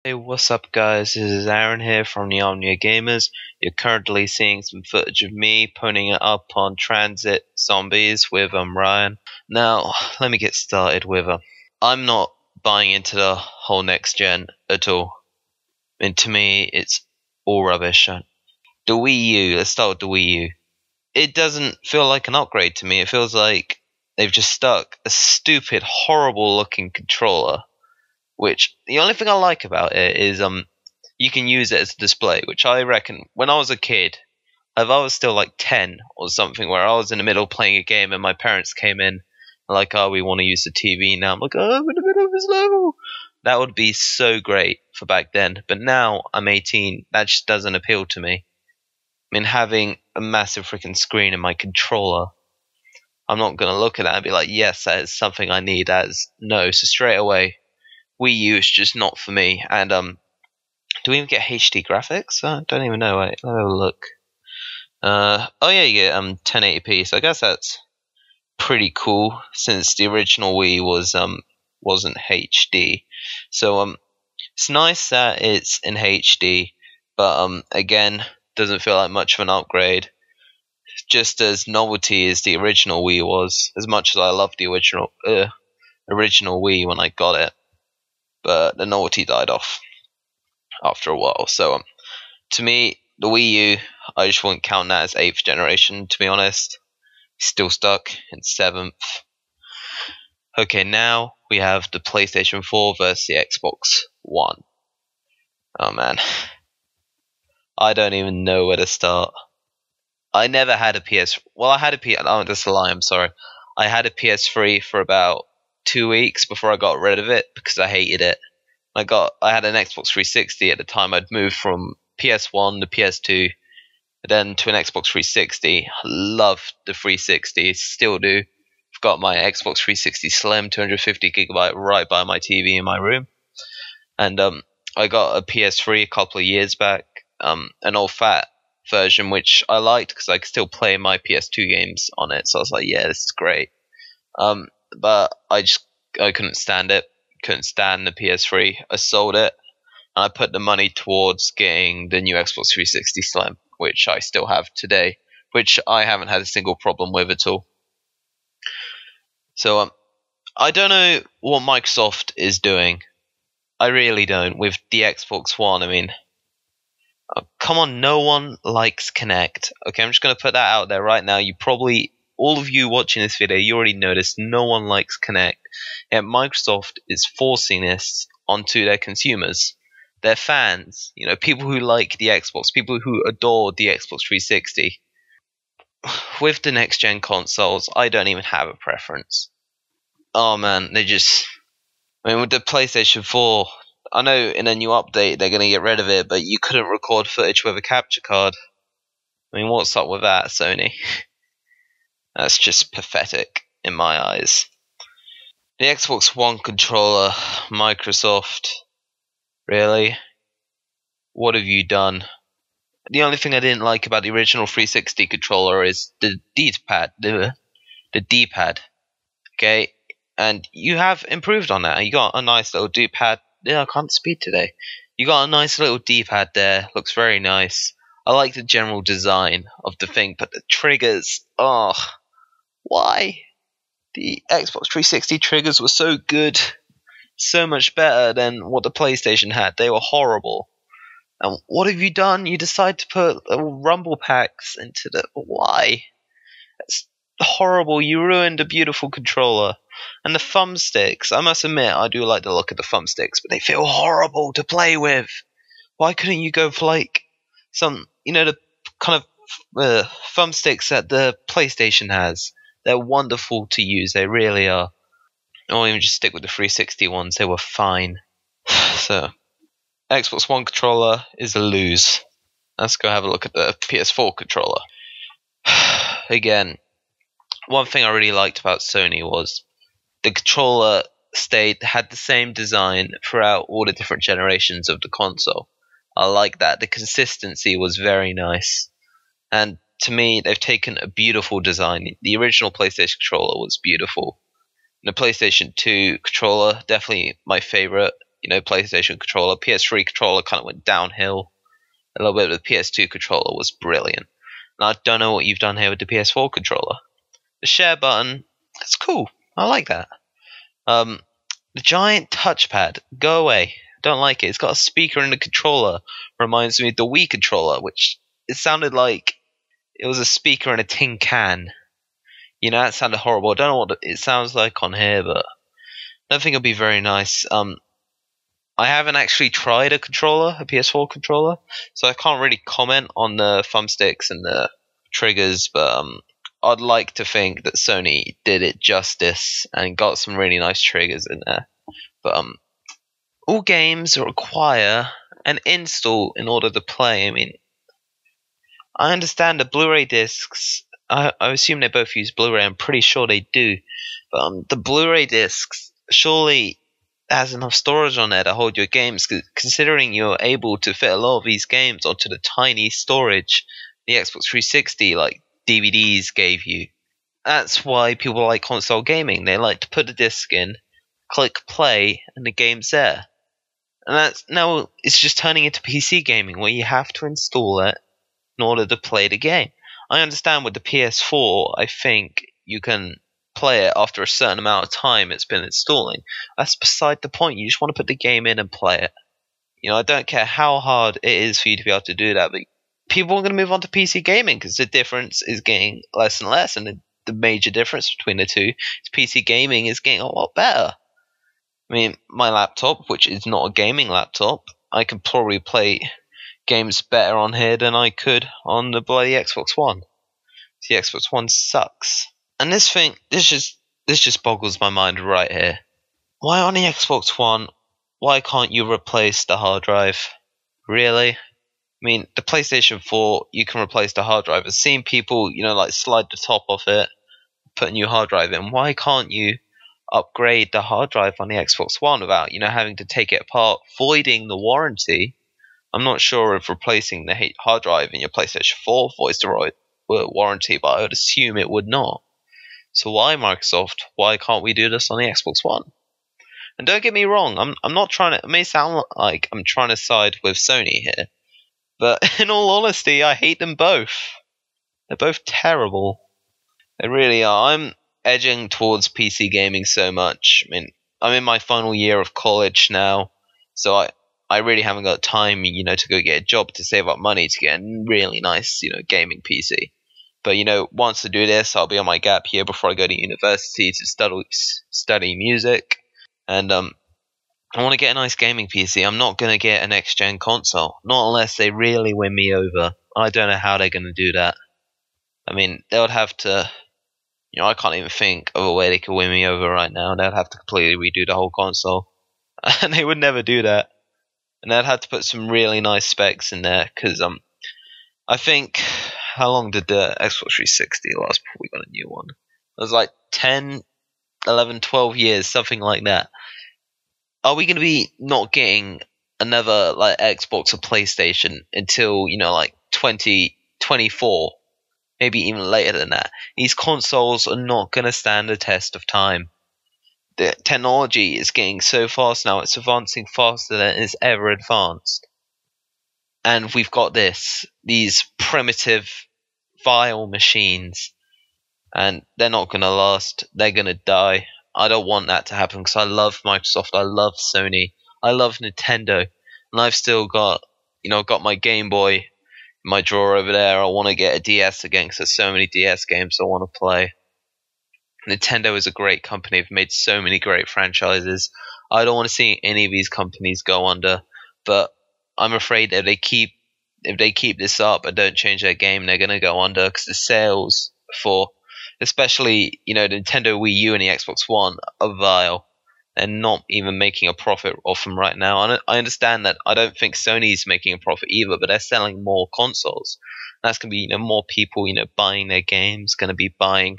Hey, what's up, guys? This is Aaron here from TheOmniaGamers. You're currently seeing some footage of me putting it up on Transit Zombies with Ryan. Now, let me get started with I'm not buying into the whole next gen at all. I mean, to me, it's all rubbish. The Wii U, let's start with the Wii U. It doesn't feel like an upgrade to me. It feels like they've just stuck a stupid, horrible looking controller. Which, the only thing I like about it is you can use it as a display, which I reckon, when I was a kid, if I was still like 10 or something, where I was in the middle playing a game and my parents came in, like, oh, we want to use the TV now. I'm like, oh, I'm in the middle of this level. That would be so great for back then. But now I'm 18, that just doesn't appeal to me. I mean, having a massive freaking screen in my controller, I'm not going to look at that and be like, yes, that is something I need. No, so straight away, Wii U is just not for me. And do we even get HD graphics? I don't even know. Wait, let me have a look. Oh yeah, you get 1080p. So I guess that's pretty cool since the original Wii wasn't HD. So it's nice that it's in HD, but again, doesn't feel like much of an upgrade. Just as novelty as the original Wii was, as much as I loved the original Wii when I got it. But the novelty died off after a while. So to me, the Wii U, I just wouldn't count that as 8th generation, to be honest. Still stuck in 7th. Okay, now we have the PlayStation 4 versus the Xbox One. Oh man. I don't even know where to start. I never had a PS... Well, I had a PS... Oh, that's a lie, I'm sorry. I had a PS3 for about 2 weeks before I got rid of it because I hated it. I had an Xbox 360 at the time. I'd moved from PS1 to PS2, then to an Xbox 360. I loved the 360, still do. I've got my Xbox 360 Slim 250GB right by my TV in my room. And I got a PS3 a couple of years back, an old fat version, which I liked because I could still play my PS2 games on it. So I was like, yeah, this is great. But I couldn't stand it. Couldn't stand the PS3. I sold it, and I put the money towards getting the new Xbox 360 Slim, which I still have today, which I haven't had a single problem with at all. So I don't know what Microsoft is doing. I really don't. With the Xbox One, I mean, come on, no one likes Kinect. Okay, I'm just going to put that out there right now. All of you watching this video, you already noticed no one likes Kinect. Yet Microsoft is forcing this onto their consumers, their fans, people who like the Xbox, people who adore the Xbox 360. With the next gen consoles, I don't even have a preference. Oh man, with the PlayStation 4, I know in a new update they're going to get rid of it, but you couldn't record footage with a capture card. I mean, what's up with that, Sony? That's just pathetic in my eyes. The Xbox One controller, Microsoft, really? What have you done? The only thing I didn't like about the original 360 controller is the D-pad. The D-pad. Okay? And you have improved on that. You got a nice little D-pad. Yeah, I can't speak today. You got a nice little D-pad there. Looks very nice. I like the general design of the thing, but the triggers, why? The Xbox 360 triggers were so good, so much better than what the PlayStation had. They were horrible. And what have you done? You decide to put rumble packs into the... Why? It's horrible. You ruined a beautiful controller. And the thumbsticks, I must admit, I do like the look of the thumbsticks, but they feel horrible to play with. Why couldn't you go for like some, the kind of thumbsticks that the PlayStation has? They're wonderful to use, they really are. Or even just stick with the 360 ones, they were fine. So, Xbox One controller is a lose. Let's go have a look at the PS4 controller. Again, one thing I really liked about Sony was the controller had the same design throughout all the different generations of the console. I like that. The consistency was very nice. And to me, they've taken a beautiful design. The original PlayStation controller was beautiful. The PlayStation 2 controller, definitely my favorite. PlayStation controller. PS3 controller kind of went downhill a little bit, but the PS2 controller was brilliant. And I don't know what you've done here with the PS4 controller. The share button, it's cool. I like that. The giant touchpad, go away. Don't like it. It's got a speaker in the controller. Reminds me of the Wii controller, which it sounded like it was a speaker in a tin can. That sounded horrible. I don't know what it sounds like on here, but I don't think it'll be very nice. I haven't actually tried a PS4 controller, so I can't really comment on the thumbsticks and the triggers, but I'd like to think that Sony did it justice and got some really nice triggers in there. But all games require an install in order to play. I mean, I understand the Blu-ray discs. I assume they both use Blu-ray. I'm pretty sure they do. But the Blu-ray discs surely has enough storage on there to hold your games, considering you're able to fit a lot of these games onto the tiny storage the Xbox 360 like DVDs gave you. That's why people like console gaming. They like to put a disc in, click play, and the game's there. And now it's just turning into PC gaming, where you have to install it in order to play the game. I understand with the PS4, I think you can play it after a certain amount of time it's been installing. That's beside the point. You just want to put the game in and play it. I don't care how hard it is for you to be able to do that, but people are going to move on to PC gaming because the difference is getting less and less, and the major difference between the two is PC gaming is getting a lot better. I mean, my laptop, which is not a gaming laptop, I can probably play games better on here than I could on the bloody Xbox One. The Xbox One sucks. And this just boggles my mind right here. Why on the Xbox One, why can't you replace the hard drive? Really? I mean, the PlayStation 4, you can replace the hard drive. I've seen people, slide the top off it, put a new hard drive in. Why can't you upgrade the hard drive on the Xbox One without, having to take it apart, voiding the warranty? I'm not sure if replacing the hard drive in your PlayStation 4 voids the warranty, but I would assume it would not. So why, Microsoft? Why can't we do this on the Xbox One? And don't get me wrong, I'm not trying to. It may sound like I'm trying to side with Sony here, but in all honesty, I hate them both. They're both terrible. They really are. I'm edging towards PC gaming so much. I mean, I'm in my final year of college now, so I really haven't got time, to go get a job to save up money to get a really nice, gaming PC. But, once I do this, I'll be on my gap year before I go to university to study music. And I want to get a nice gaming PC. I'm not going to get a next-gen console. Not unless they really win me over. I don't know how they're going to do that. I mean, they would have to... I can't even think of a way they could win me over right now. They'd have to completely redo the whole console. And they would never do that. And they'd have to put some really nice specs in there. Because I think... How long did the Xbox 360 last before we got a new one? It was like 10, 11, 12 years, something like that. Are we going to be not getting another Xbox or PlayStation until 2024? Maybe even later than that. These consoles are not going to stand the test of time. The technology is getting so fast now, it's advancing faster than it's ever advanced. And we've got these primitive, vile machines, and they're not going to last. They're going to die. I don't want that to happen because I love Microsoft, I love Sony, I love Nintendo, and I've still got, got my Game Boy in my drawer over there. I want to get a DS again because there's so many DS games I want to play. Nintendo is a great company. They've made so many great franchises. I don't want to see any of these companies go under, but I'm afraid that if they keep this up and don't change their game, they're going to go under because the sales for, especially, the Nintendo Wii U and the Xbox One are vile. They're not even making a profit off them right now. And I understand that. I don't think Sony's making a profit either, but they're selling more consoles. That's going to be, more people, buying their games, going to be buying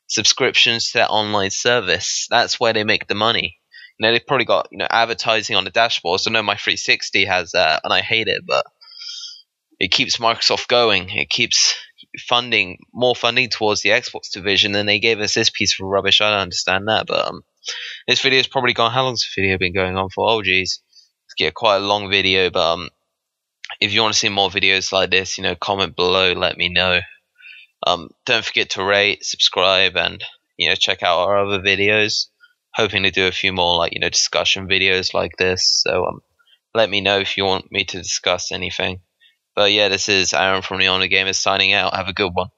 subscriptions to their online service. That's where they make the money. They've probably got, advertising on the dashboard. So I know my 360 has that, and I hate it, but it keeps Microsoft going. It keeps more funding towards the Xbox division, and they gave us this piece of rubbish. I don't understand that, but this video's probably gone. How long's the video been going on for? Oh, geez. yeah, quite a long video, but if you want to see more videos like this, comment below, let me know. Don't forget to rate, subscribe, and check out our other videos. Hoping to do a few more discussion videos like this. So let me know if you want me to discuss anything. But yeah, this is Aaron from TheOmniaGamers signing out. Have a good one.